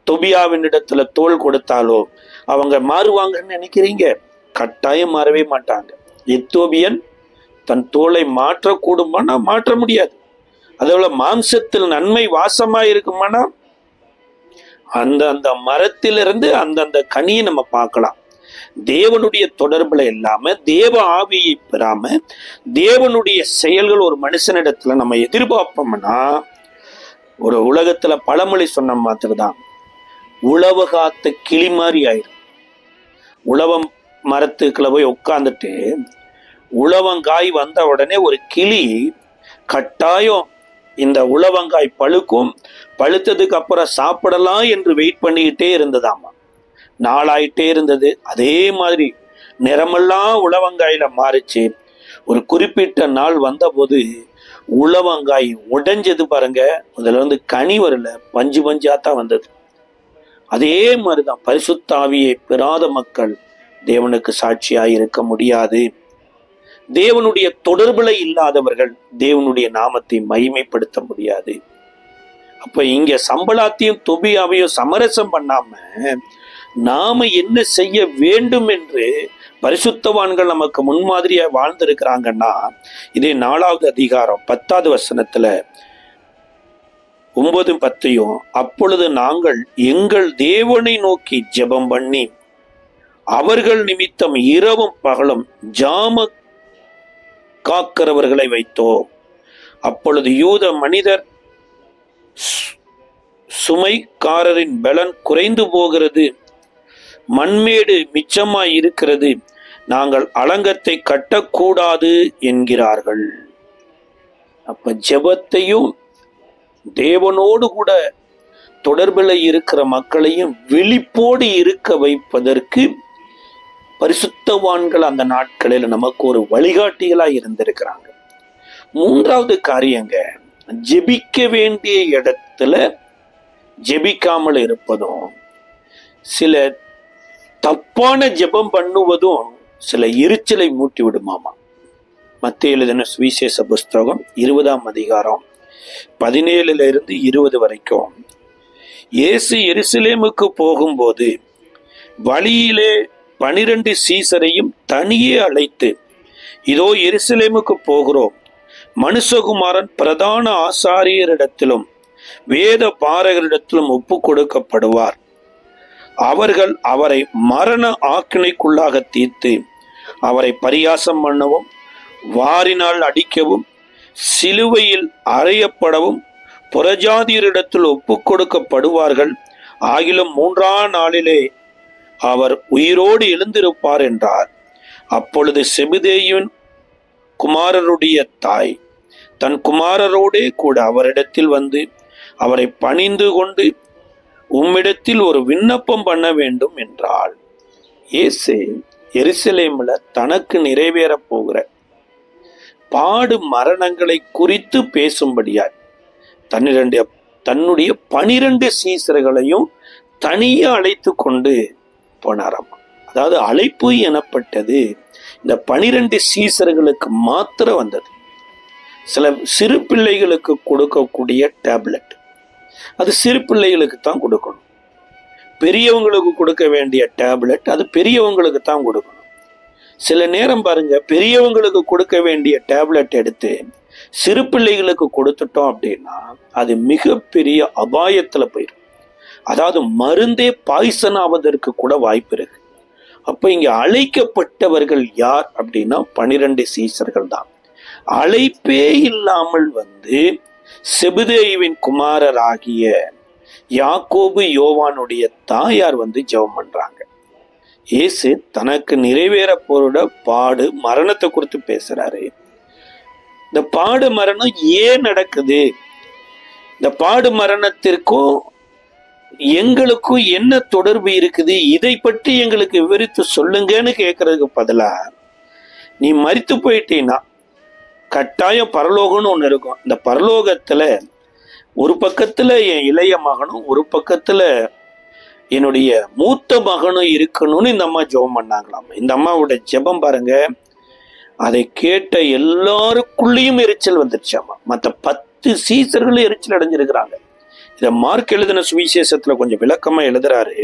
தொபியாவின் இடத்துல தோள் கொடுத்தாலோ அவங்க மாறுவாங்கன்னு நினைக்கிறீங்க? கட்டாயம் மாறவே மாட்டாங்க. எத்தோபியன் தன் தோளை மாற்றக்கூடுமானா மாற்ற முடியாது. அதோட மாம்சத்தில் நன்மை வாசமா இருக்குமானா அந்த மரத்திலிருந்து அந்தந்த கனியை நம்ம பார்க்கலாம். தேவனுடைய தொடர்புல இல்லாம தேவ ஆவியை பெறாம தேவனுடைய செயல்கள் ஒரு மனுஷனிடத்துல நம்ம எதிர்பார்ப்போம்னா ஒரு உலகத்துல பழமொழி சொன்ன மாத்திரதான் உழவு காத்த கிளி மாதிரி ஆயிரும். உழவம் மரத்துக்குள்ள போய் உட்கார்ந்துட்டு உழவங்காய் வந்த உடனே ஒரு கிளி கட்டாயம் இந்த உழவங்காய் பழுக்கும், பழுத்ததுக்கு அப்புறம் சாப்பிடலாம் என்று வெயிட் பண்ணிக்கிட்டே இருந்ததாமா. நாளாயிட்டே இருந்தது. அதே மாதிரி நிறமெல்லாம் உழவங்காயில மாறிச்சு. ஒரு குறிப்பிட்ட நாள் வந்த போது உழவங்காய் உடைஞ்சது பாருங்க. அதுல வந்து கனி வரல, பஞ்சு பஞ்சாத்தான் வந்தது. அதே மாதிரிதான் பரிசுத்த ஆவியை பெறாத மக்கள் தேவனுக்கு சாட்சியாய் இருக்க முடியாது. தேவனுடைய தொடர்புல இல்லாதவர்கள் தேவனுடைய நாமத்தை மகிமைப்படுத்த முடியாது. அப்ப இங்க சம்பளாத்தையும் தொபியாவையும் சமரசம் பண்ணாம நாம என்ன செய்ய வேண்டும் என்று பரிசுத்தவான்கள் நமக்கு முன்மாதிரியா வாழ்ந்திருக்கிறாங்கன்னா, இதே 4வது அதிகாரம் 10வது வசனத்துல 9, 10 அப்பொழுது நாங்கள் எங்கள் தேவனை நோக்கி ஜெபம் பண்ணி அவர்கள் நிமித்தம் இரவும் பகலும் ஜாம காக்கிறவர்களை வைத்தோம். அப்பொழுது யூத மனிதர் சுமைக்காரரின் பலன் குறைந்து போகிறது, மண்மேடு மிச்சமாய் இருக்கிறது, நாங்கள் அலங்கத்தை கட்டக்கூடாது என்கிறார்கள். அப்ப ஜெபத்தையும் தேவனோடு கூட தொடர்பில் இருக்கிற மக்களையும் விழிப்போடு இருக்க வைப்பதற்கு பரிசுத்தவான்கள் அந்த நாட்களில் நமக்கு ஒரு வழிகாட்டிகளா இருந்திருக்கிறாங்க. 3வது காரியங்க, ஜெபிக்க வேண்டிய இடத்துல ஜெபிக்காமல் இருப்பதும் சில தப்பான ஜெபம் பண்ணுவதும் சில எரிச்சலை மூட்டி விடுமாமா. மத்தேயு எழுதின சுவிசேஷ புஸ்தகம் 20ஆம் அதிகாரம் 17 20 வரைக்கும். இயேசு எருசலேமுக்கு போகும்போது வழியிலே 12 சீசரையும் தனியே அழைத்து, இதோ எருசலேமுக்கு போகிறோம், மனுஷகுமாரன் பிரதான ஆசாரியரிடத்திலும் வேத பாரகரிடத்திலும் ஒப்பு கொடுக்கப்படுவார். அவர்கள் அவரை மரண ஆக்கினைக்குள்ளாக தீர்த்து அவரை பரியாசம் பண்ணவும், வாரினால் அடிக்கவும், சிலுவையில் அறையப்படவும் புறஜாதியரிடத்தில் ஒப்பு கொடுக்கப்படுவார்கள். ஆகிலும் 3ஆம் நாளிலே அவர் உயிரோடு எழுந்திருப்பார் என்றார். அப்பொழுது செபதேயுவின் குமாரருடைய தாய் தன் குமாரரோடே கூட அவரிடத்தில் வந்து அவரை பணிந்து கொண்டு, உம்மிடத்தில் ஒரு விண்ணப்பம் பண்ண வேண்டும் என்றாள். இயேசு எருசலேமில் தனக்கு நிறைவேற போகிற பாடு மரணங்களை குறித்து பேசும்படியாய் தன்னுடைய 12 சீசர்களையும் தனியே அழைத்து கொண்டு போனாராம். அதாவது அழைப்பு எனப்பட்டது இந்த 12 சீசர்களுக்கு மாத்திரம் வந்தது. சில சிறு பிள்ளைகளுக்கு கொடுக்கக்கூடிய டேப்லெட், அது சிறு பிள்ளைகளுக்கு தான் கொடுக்கணும். பெரியவங்களுக்கு கொடுக்க வேண்டிய டேப்லெட் அது பெரியவங்களுக்கு தான் கொடுக்கணும். சில நேரம் பாருங்க, பெரியவங்களுக்கு கொடுக்க வேண்டிய டேப்லெட் எடுத்து சிறு பிள்ளைகளுக்கு கொடுத்துட்டோம் அப்படின்னா அது மிகப்பெரிய அபாயத்துல போயிடும். அதாவது மருந்தே பாய்சன் ஆவதற்கு கூட வாய்ப்பு இருக்கு. அப்ப இங்க அழைக்கப்பட்டவர்கள் யார் அப்படின்னா 12 சீசர்கள் தான். அழைப்பே இல்லாமல் வந்து செபதேயுவின் குமாரராகிய யாக்கோபு யோவானுடைய தாயார் வந்து ஜெபம் பண்றாங்க. இயேசு தனக்கு நிறைவேற போற பாடு மரணத்தை குறித்து பேசுறாரு. இந்த பாடு மரணம் ஏன் நடக்குது, இந்த பாடு மரணத்திற்கும் எங்களுக்கும் என்ன தொடர்பு இருக்குது, இதை பற்றி எங்களுக்கு விவரித்து சொல்லுங்கன்னு கேட்கறதுக்கு பதிலா, நீ மரித்து போயிட்டீன்னா கட்டாயம் பரலோகம்னு ஒண்ணு இருக்கும். இந்த பரலோகத்துல ஒரு பக்கத்துல என் இளைய மகனும் ஒரு பக்கத்துல என்னுடைய மூத்த மகனும் இருக்கணும்னு இந்த அம்மா ஜெபம் பண்ணாங்களாம். இந்த அம்மாவோட ஜெபம் பாருங்க, அதை கேட்ட எல்லாருக்குள்ளேயும் எரிச்சல் வந்துருச்சாமா. மற்ற 10 சீசர்களும் எரிச்சல் அடைஞ்சிருக்கிறாங்க. இதை மார்க் எழுதின சுவிசேஷத்துல கொஞ்சம் விளக்கமா எழுதுறாரு.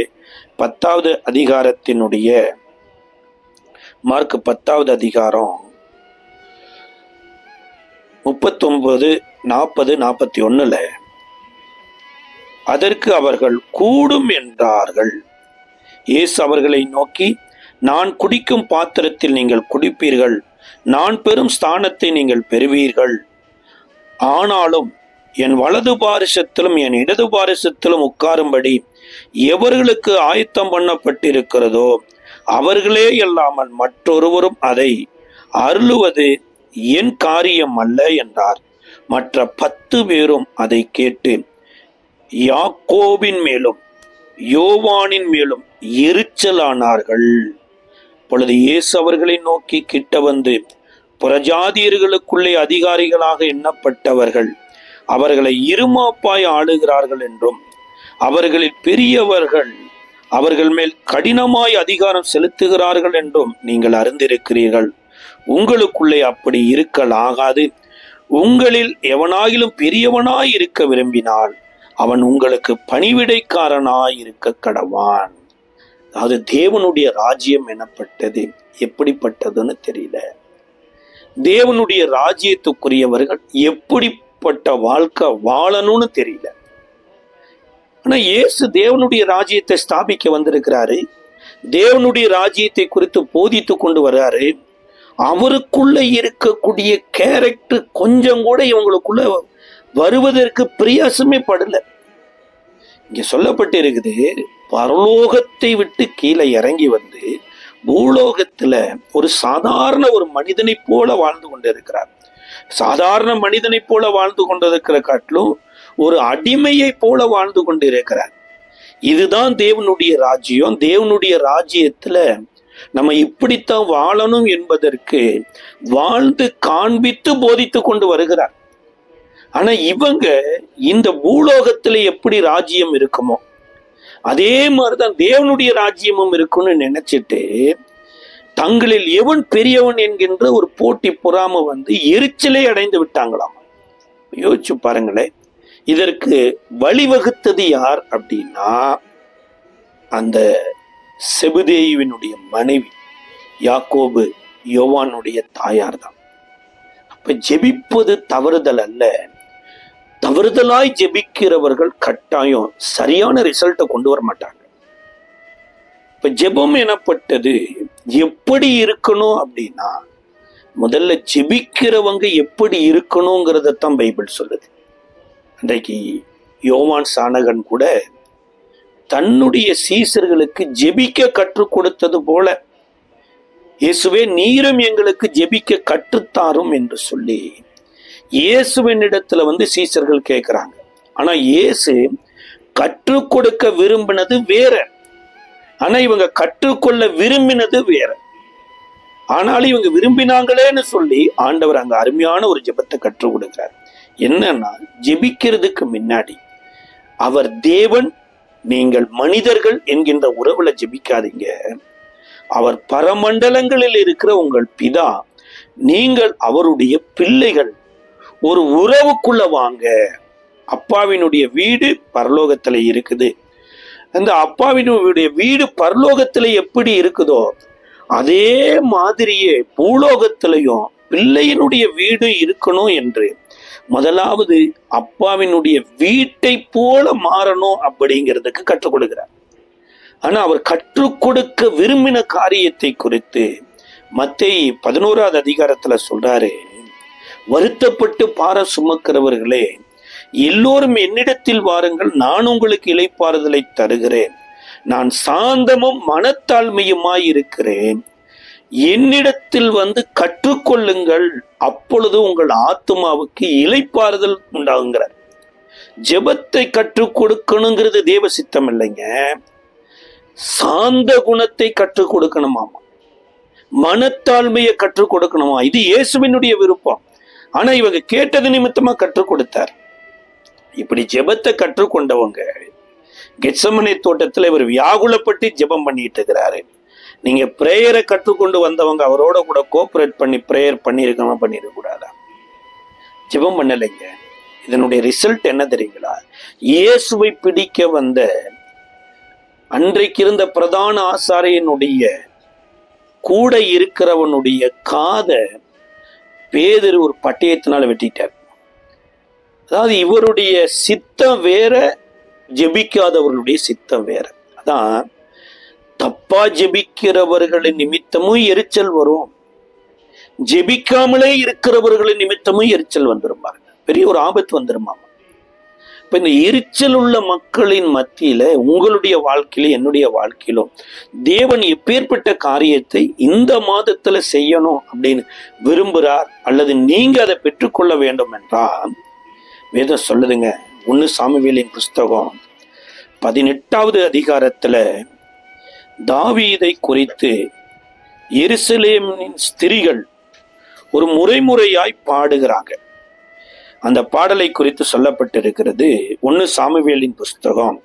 10வது அதிகாரத்தினுடைய மார்க் 10வது அதிகாரம் 39, 40, 41 அதற்கு அவர்கள் கூடும் என்றார்கள். இயேசு அவர்களை நோக்கி, நான் குடிக்கும் பாத்திரத்தில் நீங்கள் குடிப்பீர்கள், நான் பெறும் ஸ்தானத்தை நீங்கள் பெறுவீர்கள். ஆனாலும் என் வலது பாரிசத்திலும் என் இடது பாரிசத்திலும் உட்காரும்படி எவர்களுக்கு ஆயத்தம் பண்ணப்பட்டிருக்கிறதோ அவர்களே அல்லாமல் மற்றொருவரும் அதை அருளுவது என் காரியம் அல்ல என்றார். மற்ற 10 பேரும் அதை கேட்டு யாக்கோபின் மேலும் யோவானின் மேலும் எரிச்சலானார்கள். பொழுது இயேசு அவர்களை நோக்கி கிட்ட வந்து, புறஜாதியர்களுக்குள்ளே அதிகாரிகளாக எண்ணப்பட்டவர்கள் அவர்களை இருமாப்பாய் ஆளுகிறார்கள் என்றும், அவர்களில் பெரியவர்கள் அவர்கள் மேல் கடினமாய் அதிகாரம் செலுத்துகிறார்கள் என்றும் நீங்கள் அறிந்திருக்கிறீர்கள். உங்களுக்குள்ளே அப்படி இருக்கலாகாது. உங்களில் எவனாகிலும் பெரியவனாய் இருக்க விரும்பினால் அவன் உங்களுக்கு பணிவிடைக்காரனாய் இருக்க கடவான். அதாவது தேவனுடைய ராஜ்யம் எனப்பட்டது எப்படிப்பட்டதுன்னு தெரியல. தேவனுடைய ராஜ்யத்துக்குரியவர்கள் எப்படிப்பட்ட வாழ்க்கை வாழணும்னு தெரியல. ஆனா இயேசு தேவனுடைய ராஜ்யத்தை ஸ்தாபிக்க வந்திருக்கிறாரு. தேவனுடைய ராஜ்யத்தை குறித்து போதித்து கொண்டு வர்றாரு. அவருக்குள்ள இருக்கக்கூடிய கேரக்டர் கொஞ்சம் கூட இவங்களுக்குள்ள வருவதற்கு பிரயாசமே படல. இங்க சொல்லப்பட்டு இருக்குது, பரலோகத்தை விட்டு கீழே இறங்கி வந்து பூலோகத்துல ஒரு சாதாரண ஒரு மனிதனை போல வாழ்ந்து கொண்டிருக்கிறார். சாதாரண மனிதனை போல வாழ்ந்து கொண்டிருக்கிற காட்டிலும் ஒரு அடிமையை போல வாழ்ந்து கொண்டிருக்கிறார். இதுதான் தேவனுடைய ராஜ்யம். தேவனுடைய ராஜ்யத்துல நம்ம இப்படித்தான் வாழணும் என்பதற்கு வாழ்ந்து காண்பித்து போதித்து கொண்டு வருகிறார். ஆனா இவங்க இந்த பூலோகத்துல எப்படி ராஜ்யம் இருக்குமோ அதே மாதிரிதான் தேவனுடைய ராஜ்யமும் இருக்குன்னு நினைச்சிட்டு தங்களில் எவன் பெரியவன் என்கின்ற ஒரு போட்டி பொறாமை வந்து எரிச்சலை அடைந்து விட்டாங்களாம். யோசிச்சு பாருங்களேன். இதற்கு வழிவகுத்தது யார் அப்படின்னா அந்த செபதேயுவினுடைய மனைவி யாக்கோபு யோவானுடைய தாயார் தான். அப்ப ஜெபிப்பது தவறுதல் அல்ல. தவறுதலாய் ஜெபிக்கிறவர்கள் கட்டாயம் சரியான ரிசல்ட்டை கொண்டு வர மாட்டாங்க. இப்ப ஜெபம் எனப்பட்டது எப்படி இருக்கணும் அப்படின்னா முதல்ல ஜெபிக்கிறவங்க எப்படி இருக்கணுங்கிறதான் பைபிள் சொல்லுது. அன்றைக்கு யோவான் சானகன் கூட தன்னுடைய சீசர்களுக்கு ஜெபிக்க கற்றுக் கொடுத்தது போல இயேசுவே நீரும் எங்களுக்கு ஜெபிக்க கற்றுத்தாரும் என்று சொல்லி இயேசுவின் இடத்துல வந்து சீசர்கள் கேட்கிறாங்க. ஆனா இயேசு கற்றுக் கொடுக்க விரும்பினது வேற, ஆனா இவங்க கற்றுக்கொள்ள விரும்பினது வேற. ஆனாலும் இவங்க விரும்பினாங்களேன்னு சொல்லி ஆண்டவர் அங்க அருமையான ஒரு ஜெபத்தை கற்றுக் கொடுக்கிறார். என்னன்னா ஜெபிக்கிறதுக்கு முன்னாடி அவர் தேவன், நீங்கள் மனிதர்கள் என்கின்ற உறவுல ஜெபிக்காதீங்க. அவர் பரமண்டலங்களில் இருக்கிற உங்கள் பிதா, நீங்கள் அவருடைய பிள்ளைகள், ஒரு உறவுக்குள்ள வாங்க. அப்பாவினுடைய வீடு பரலோகத்துல இருக்குது. அந்த அப்பாவினுடைய வீடு பரலோகத்துல எப்படி இருக்குதோ அதே மாதிரியே பூலோகத்திலையும் பிள்ளையினுடைய வீடு இருக்கணும் என்று முதலாவது அப்பாவினுடைய வீட்டை போல மாறணும் அப்படிங்கிறதுக்கு கற்றுக் கொடுக்கிறார். ஆனா அவர் கற்றுக் கொடுக்க விரும்பின காரியத்தை குறித்து மத்தேயு 11வது அதிகாரத்துல சொல்றாரு, வருத்தப்பட்டு பார சுமக்கிறவர்களே எல்லோரும் என்னிடத்தில் வாருங்கள், நான் உங்களுக்கு இளைப்பாறுதலை தருகிறேன். நான் சாந்தமும் மனத்தாழ்மையுமாய் இருக்கிறேன். என்னிடத்தில் வந்து கற்றுக்கொள்ளுங்கள், அப்பொழுது உங்கள் ஆத்துமாவுக்கு இளைப்பாறுதல் உண்டாகுங்கிறார். ஜெபத்தை கற்றுக் கொடுக்கணுங்கிறது தேவ சித்தம் இல்லைங்க. சாந்த குணத்தை கற்றுக் கொடுக்கணுமாமா, மனத்தாழ்மையை கற்றுக் கொடுக்கணுமா. இது இயேசுவினுடைய விருப்பம். ஆனா இவங்க கேட்டது நிமித்தமா கற்றுக் கொடுத்தார். இப்படி ஜெபத்தை கற்றுக்கொண்டவங்க கெத்சமனே தோட்டத்துல இவர் வியாகுலப்பட்டு ஜெபம் பண்ணிட்டு இருக்கிறாரு. நீங்க பிரேயரை கற்றுக்கொண்டு வந்தவங்க அவரோட கூட கோஆபரேட் பண்ணி பிரேயர் பண்ணிருக்கமா பண்ணிருக்க கூடாதா? ஜெபம் பண்ணலைங்க. இதனுடைய ரிசல்ட் என்ன தெரியுங்களா? இயேசுவை பிடிக்க வந்த அன்றைக்கு இருந்த பிரதான ஆசாரியனுடைய கூட இருக்கிறவனுடைய காதை பேதுரு ஒரு பட்டயத்தினால வெட்டிட்டார். அதாவது இவருடைய சித்தம் வேற, ஜெபிக்காதவர்களுடைய சித்தம் வேற. அதான் தப்பா ஜெபிக்கிறவர்களின் நிமித்தமும் எரிச்சல் வரும், ஜெபிக்காமலே இருக்கிறவர்களின் நிமித்தமும் எரிச்சல் வந்துருமாங்க. பெரிய ஒரு ஆபத்து வந்துருமா. இப்ப இந்த எரிச்சல் உள்ள மக்களின் மத்தியில உங்களுடைய வாழ்க்கையிலும் என்னுடைய வேதம் தேவன் எப்பேற்பட்ட காரியத்தை இந்த மாதத்துல செய்யணும் அப்படின்னு விரும்புகிறார் அல்லது நீங்க அதை பெற்றுக்கொள்ள வேண்டும் என்றால் வேதம் சொல்லுதுங்க. 1 சாமுவேலின் புஸ்தகம் 18வது அதிகாரத்துல தாவீதை குறித்து எருசலேமின் ஸ்திரீகள் ஒரு முறையாய் பாடுகிறாங்க. அந்த பாடலை குறித்து சொல்லப்பட்டிருக்கிறது 1 சாமுவேலின் புஸ்தகம்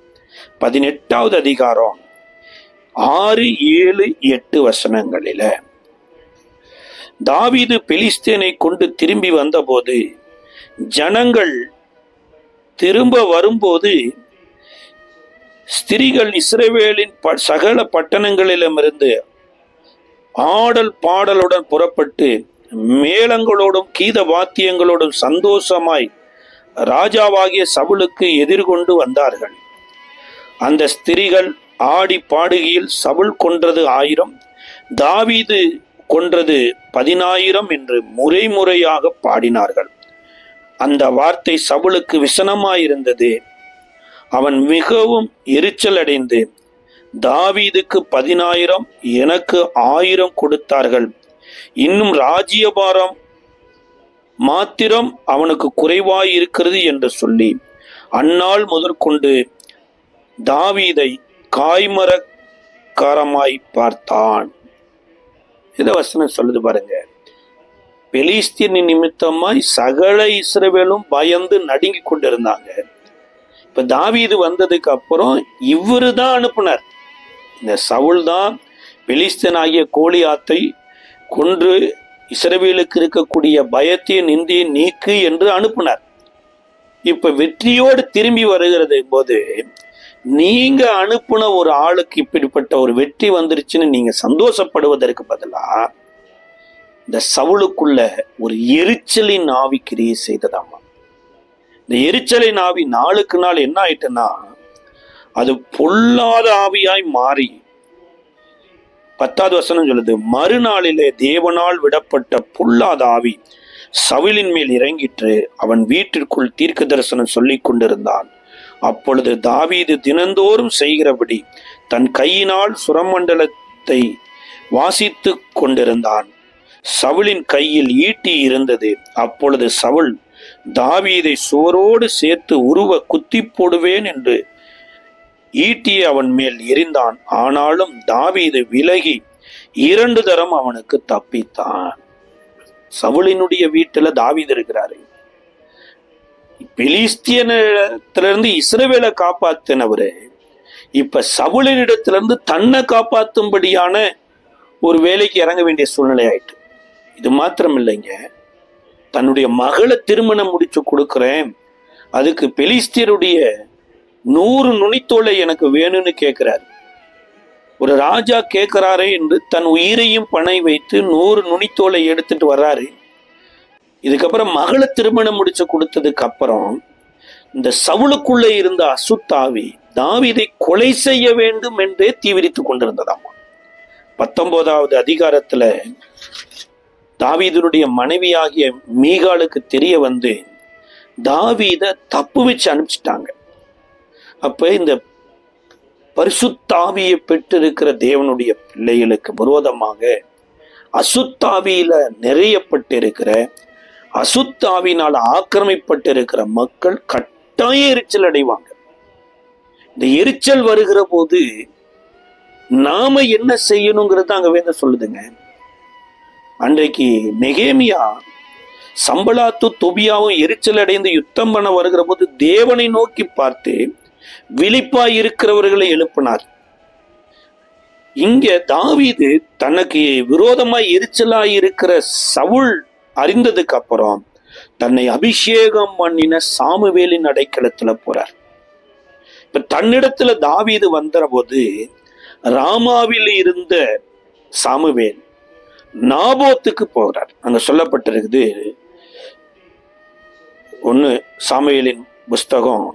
18வது அதிகாரம் 6, 7, 8 வசனங்களில தாவீது பெலிஸ்தேனை கொண்டு திரும்பி வந்தபோது ஜனங்கள் திரும்ப வரும்போது ஸ்திரீகள் இஸ்ரவேலின் சகல பட்டணங்களிலுமிருந்து ஆடல் பாடலுடன் புறப்பட்டு மேளங்களோடும் கீத வாத்தியங்களோடும் சந்தோஷமாய் ராஜாவாகிய சவுலுக்கு எதிர்கொண்டு வந்தார்கள். அந்த ஸ்திரீகள் ஆடி பாடுகையில் சவுல் கொன்றது 1000, தாவீது கொன்றது 10,000 என்று முறையாக பாடினார்கள். அந்த வார்த்தை சவுலுக்கு விசனமாயிருந்தது. அவன் மிகவும் எரிச்சல் அடைந்து, தாவீதுக்கு 10,000 எனக்கு 1000 கொடுத்தார்கள், இன்னும் ராஜ்யபாரம் மாத்திரம் அவனுக்கு குறைவாய் இருக்கிறது என்று சொல்லி அந்நாள் முதற்கொண்டு தாவீதை காய்மரக்காரமாய் பார்த்தான். இத வசனம் சொல்லுது பாருங்க. பெலிஸ்தீனின் நிமித்தமாய் சகல இஸ்ரவேலும் பயந்து நடுங்கி கொண்டிருந்தாங்க. இப்ப தாவீது வந்ததுக்கு அப்புறம் இவரு தான் அனுப்புனார். இந்த சவுல் தான் பெலிஸ்தனாகிய கோலியாத்தை கொன்று இஸ்ரவேலுக்கு இருக்கக்கூடிய பயத்தையும் நிந்தையை நீக்கு என்று அனுப்பினார். இப்ப வெற்றியோடு திரும்பி வருகிறது போது நீங்க அனுப்புன ஒரு ஆளுக்கு இப்படிப்பட்ட ஒரு வெற்றி வந்துருச்சுன்னு நீங்க சந்தோஷப்படுவதற்கு பதிலா இந்த சவுலுக்குள்ள ஒரு எரிச்சலின் ஆவி கிரியை செய்ததாமா. இந்த எரிச்சலின் ஆவி நாளுக்கு நாள் என்ன ஆயிட்டுன்னா அது பொல்லாத ஆவியாய் மாறி 10வது வசனம் சொல்லுது, மறுநாளிலே தேவனால் விடப்பட்ட பொல்லாத ஆவி சவுலின் மேல் இறங்கிற்று. அவன் வீட்டிற்குள் தீர்க்க தரிசனம் சொல்லிக் கொண்டிருந்தான். அப்பொழுது தாவீது தினந்தோறும் செய்கிறபடி தன் கையினால் சுரமண்டலத்தை வாசித்து கொண்டிருந்தான். சவுலின் கையில் ஈட்டி இருந்தது. அப்பொழுது சவுல் தாவீதை சுவரோடு சேர்த்து உருவ குத்தி போடுவேன் என்று ஈட்டியை அவன் மேல் எறிந்தான். ஆனாலும் தாவீது விலகி 2 தரம் அவனுக்கு தப்பித்தான். சவுலினுடைய வீட்டுல தாவீது இருக்கிறாரு. பெலிஸ்தியனிடத்திலிருந்து இஸ்ரவேலை காப்பாத்தினவரு இப்ப சவுலினிடத்திலிருந்து தன்னை காப்பாற்றும்படியான ஒரு வேலைக்கு இறங்க வேண்டிய சூழ்நிலை ஆயிட்டு. இது மாத்திரம் இல்லைங்க, தன்னுடைய மகளை திருமணம் முடிச்சு கொடுக்கிறேன், அதுக்கு பெலிஸ்தியருடைய 100 நுனித்தோலை எனக்கு வேணும்னு கேட்கிறாரு. ஒரு ராஜா கேட்கிறாரே என்று தன் உயிரையும் பணை வைத்து 100 நுனித்தோலை எடுத்துட்டு வர்றாரு. இதுக்கப்புறம் மகளை திருமணம் முடிச்சு கொடுத்ததுக்கு அப்புறம் இந்த சவுலுக்குள்ள இருந்த அசுத்தாவி தாவீதை கொலை செய்ய வேண்டும் என்றே தீவிரித்து கொண்டிருந்ததாமா. 19வது அதிகாரத்துல தாவீதுடைய மனைவியாகிய மீகாலுக்கு தெரிய வந்து தாவீதை தப்பு வச்சு அனுப்பிச்சிட்டாங்க. அப்ப இந்த பரிசுத்தாவியை பெற்றிருக்கிற தேவனுடைய பிள்ளைகளுக்கு விரோதமாக அசுத்தாவியில நிறையப்பட்டிருக்கிற அசுத்தாவினால் ஆக்கிரமிப்பட்டிருக்கிற மக்கள் கட்டாய எரிச்சல் அடைவாங்க. இந்த எரிச்சல் வருகிற போது நாம என்ன செய்யணுங்கிறது அங்க வேத சொல்லுதுங்க. அன்றைக்கு நெகேமியா சம்பலாத்து தொபியாவும் எரிச்சல் அடைந்து யுத்தம் பண்ண வருகிற போது தேவனை நோக்கி பார்த்து விழிப்பாய் இருக்கிறவர்களை எழுப்பினார். இங்க தாவீது தனக்கு விரோதமாய் எரிச்சலாய் இருக்கிற சவுல் அறிந்ததுக்கு அப்புறம் தன்னை அபிஷேகம் பண்ணின சாமுவேலின் அடைக்கலத்துல போறார். இப்ப தன்னிடத்துல தாவீது வந்த போது ராமாவில் இருந்த சாமுவேல் நாபோத்துக்கு போகிறார். அங்க சொல்லப்பட்டிருக்குது 1 சாமுவேலின் புஸ்தகம்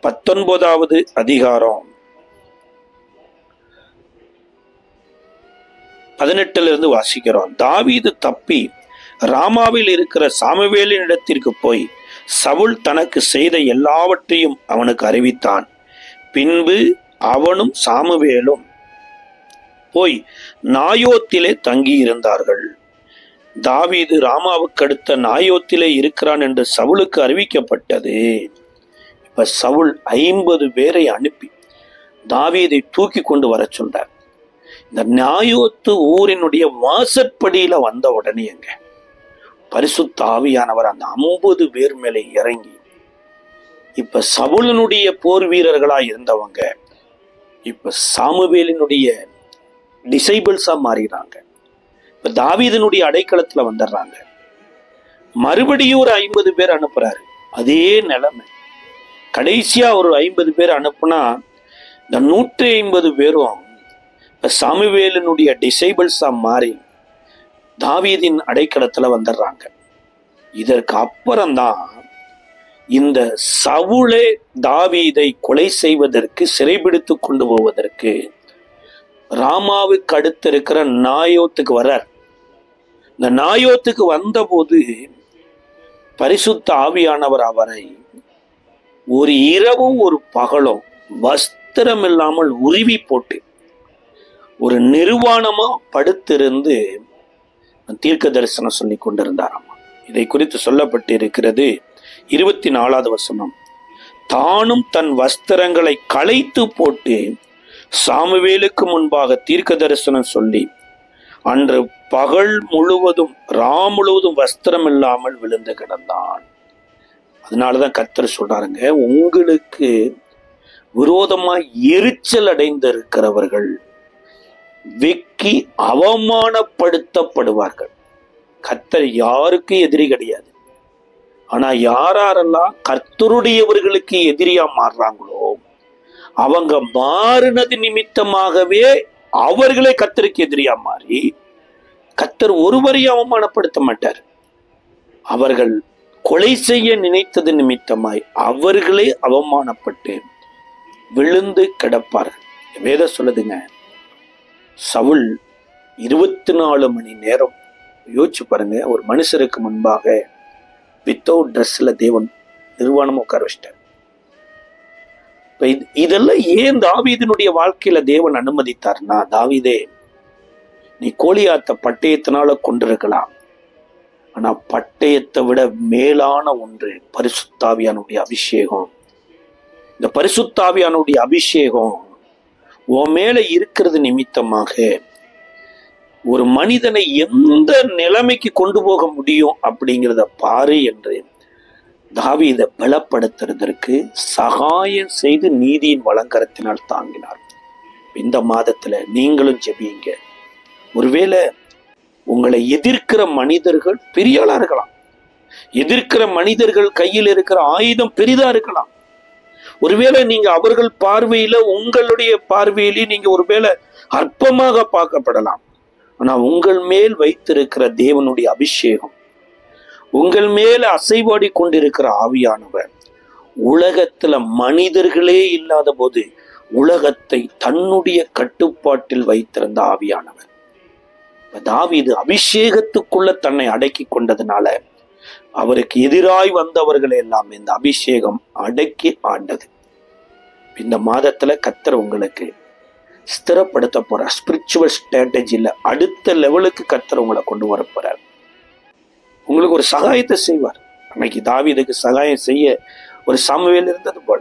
19வது அதிகாரம் 18 இருந்து வாசிக்கிறோம். தாவீது தப்பி ராமாவில் இருக்கிற சாமுவேலின் இடத்திற்கு போய் சவுல் தனக்கு செய்த எல்லாவற்றையும் அவனுக்கு அறிவித்தான். பின்பு அவனும் சாமுவேலும் போய் நாயோத்திலே தங்கி இருந்தார்கள். தாவீது ராமாவுக்கு அடுத்த நாயோத்திலே இருக்கிறான் என்று சவுலுக்கு அறிவிக்கப்பட்டது. இப்ப சவுல் 50 பேரை அனுப்பி தாவீதை தூக்கி கொண்டு வர சொல்றார். இந்த நாயோத்து ஊரினுடைய வாசற்படியில வந்த உடனே எங்க பரிசுத்த ஆவியானவர் அந்த 50 பேர் மேலே இறங்கி இப்ப சவுலனுடைய போர் வீரர்களா இருந்தவங்க இப்ப சாமுவேலினுடைய டிசைபிள்ஸா மாறிடுறாங்க. இப்ப தாவீதினுடைய அடைக்கலத்துல வந்துடுறாங்க. மறுபடியும் ஒரு 50 பேர் அனுப்புறாரு. அதே நிலைமை. கடைசியா ஒரு 50 பேர் அனுப்புனா இந்த 150 பேரும் சாமுவேலினுடைய டிசைபிள்ஸா மாறி தாவீதின் அடைக்கலத்துல வந்துடுறாங்க. இதற்கு அப்புறம்தான் இந்த சவுலே தாவீதை கொலை செய்வதற்கு சிறைபிடித்து கொண்டு போவதற்கு ராமாவுக்கு அடுத்து இருக்கிற நாயோத்துக்கு வர்றார். இந்த நாயோத்துக்கு வந்தபோது பரிசுத்த ஆவியானவர் அவரை ஒரு இரவும் ஒரு பகலும் வஸ்திரம் இல்லாமல் உருவி போட்டு ஒரு நிர்வாணமா படுத்திருந்து தீர்க்க தரிசனம் சொல்லி கொண்டிருந்தாராம். இதை குறித்து சொல்லப்பட்டு இருக்கிறது 24வது வசனம். தானும் தன் வஸ்திரங்களை களைத்து போட்டு சாமுவேலுக்கு முன்பாக தீர்க்க தரிசனம் சொல்லி அன்று பகல் முழுவதும் முழுவதும் வஸ்திரம் இல்லாமல் விழுந்து கிடந்தான். அதனாலதான் கர்த்தர் சொல்றாருங்க, உங்களுக்கு விரோதமாய் எரிச்சல் அடைந்து இருக்கிறவர்கள் வெக்கி அவமானப்படுத்தப்படுவார்கள். கர்த்தர் யாருக்கும் எதிரி கிடையாது. ஆனா யாரெல்லாம் கர்த்தருடையவர்களுக்கு எதிரியா மாறுறாங்களோ அவங்க மாறினது நிமித்தமாகவே அவர்களே கர்த்தருக்கு எதிரியா மாறி கர்த்தர் ஒருவரையும் அவமானப்படுத்த மாட்டார். அவர்கள் கொலை செய்ய நினைத்தது நிமித்தமாய் அவர்களே அவமானப்பட்டு விழுந்து கிடப்பார்கள். வேதம் சொல்லுதுங்க, சவுல் 24 மணி நேரம், யோசிச்சு பாருங்க, ஒரு மனுஷருக்கு முன்பாக வித்தவுட் ட்ரெஸ்ல தேவன் நிர்வாணம் உட்கார வச்சிட்டார். இதெல்லாம் ஏன் தாவீதினுடைய வாழ்க்கையில தேவன் அனுமதித்தார்னா, தாவீதே, நீ கோலியாத்த பட்டயத்தினால கொண்டிருக்கலாம், ஆனா பட்டயத்தை விட மேலான ஒன்று பரிசுத்தாவியானுடைய அபிஷேகம். இந்த பரிசுத்தாவியானுடைய அபிஷேகம் உன் மேல இருக்கிறது நிமித்தமாக ஒரு மனிதனை எந்த நிலைமைக்கு கொண்டு போக முடியும் அப்படிங்கிறத பாரு என்று தாவீதை பலப்படுத்துறதற்கு சகாயம் செய்து நீதியின் வலங்கரத்தினால் தாங்கினார். இந்த மாதத்துல நீங்களும் ஜெபியுங்க. ஒருவேளை உங்களை எதிர்க்கிற மனிதர்கள் பெரிய ஆளா இருக்கலாம், எதிர்க்கிற மனிதர்கள் கையில் இருக்கிற ஆயுதம் பெரிதா இருக்கலாம். ஒருவேளை நீங்க அவர்கள் பார்வையில உங்களுடைய பார்வையிலே நீங்க ஒருவேளை அற்பமாக பார்க்கப்படலாம். ஆனா உங்கள் மேல் வைத்திருக்கிற தேவனுடைய அபிஷேகம், உங்கள் மேல அசைவாடி கொண்டிருக்கிற ஆவியானவர் உலகத்துல மனிதர்களே இல்லாத போது உலகத்தை தன்னுடைய கட்டுப்பாட்டில் வைத்திருந்த ஆவியானவர். தாவீது அபிஷேகத்துக்குள்ள தன்னை அடக்கி கொண்டதுனால அவருக்கு எதிராய் வந்தவர்களை எல்லாம் இந்த அபிஷேகம் அடக்கி ஆண்டது. இந்த மாதத்துல கர்த்தர் உங்களுக்கு ஸ்திரப்படுத்த போறார். ஸ்பிரிச்சுவல் ஸ்ட்ராட்டஜில அடுத்த லெவலுக்கு கர்த்தர் உங்களை கொண்டு வர போறார். உங்களுக்கு ஒரு சகாயத்தை செய்வார். அன்னைக்கு தாவீதுக்கு சகாயம் செய்ய ஒரு சாமுவேல் இருந்தது போல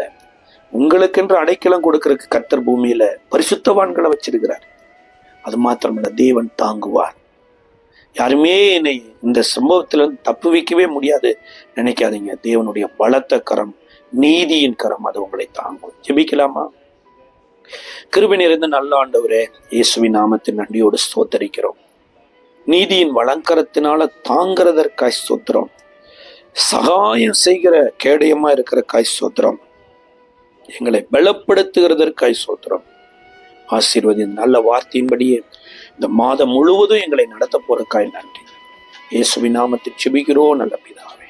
உங்களுக்கென்று அடைக்கலம் கொடுக்கறதுக்கு கர்த்தர் பூமியில பரிசுத்தவான்களை வச்சிருக்கிறார். அது மாத்திரமல்ல, தேவன் தாங்குவார். யாருமே என்னை இந்த சம்பவத்துல தப்பு வைக்கவே முடியாது நினைக்காதீங்க. தேவனுடைய பலத்த கரம், நீதியின் கரம் அது உங்களை தாங்கும். ஜெபிக்கலாமா? கிருபை நிறைந்த நல்ல ஆண்டவரே, இயேசுவின் நாமத்தின் நன்றியோடு ஸ்தோத்தரிக்கிறோம். நீதியின் வலங்கரத்தினால தாங்கிறதற்காய் ஸ்தோத்திரம். சகாயம் செய்கிற கேடயமா இருக்கிறக்காய் ஸ்தோத்திரம். எங்களை பலப்படுத்துகிறதற்காய் ஸ்தோத்திரம். ஆசீர்வதின் நல்ல வார்த்தையின்படியே இந்த மாதம் முழுவதும் எங்களை நடத்த போறக்காய் நன்றி. இயேசுவின் நாமத்தில் ஜெபிக்கிறோம் நல்ல பிதாவே.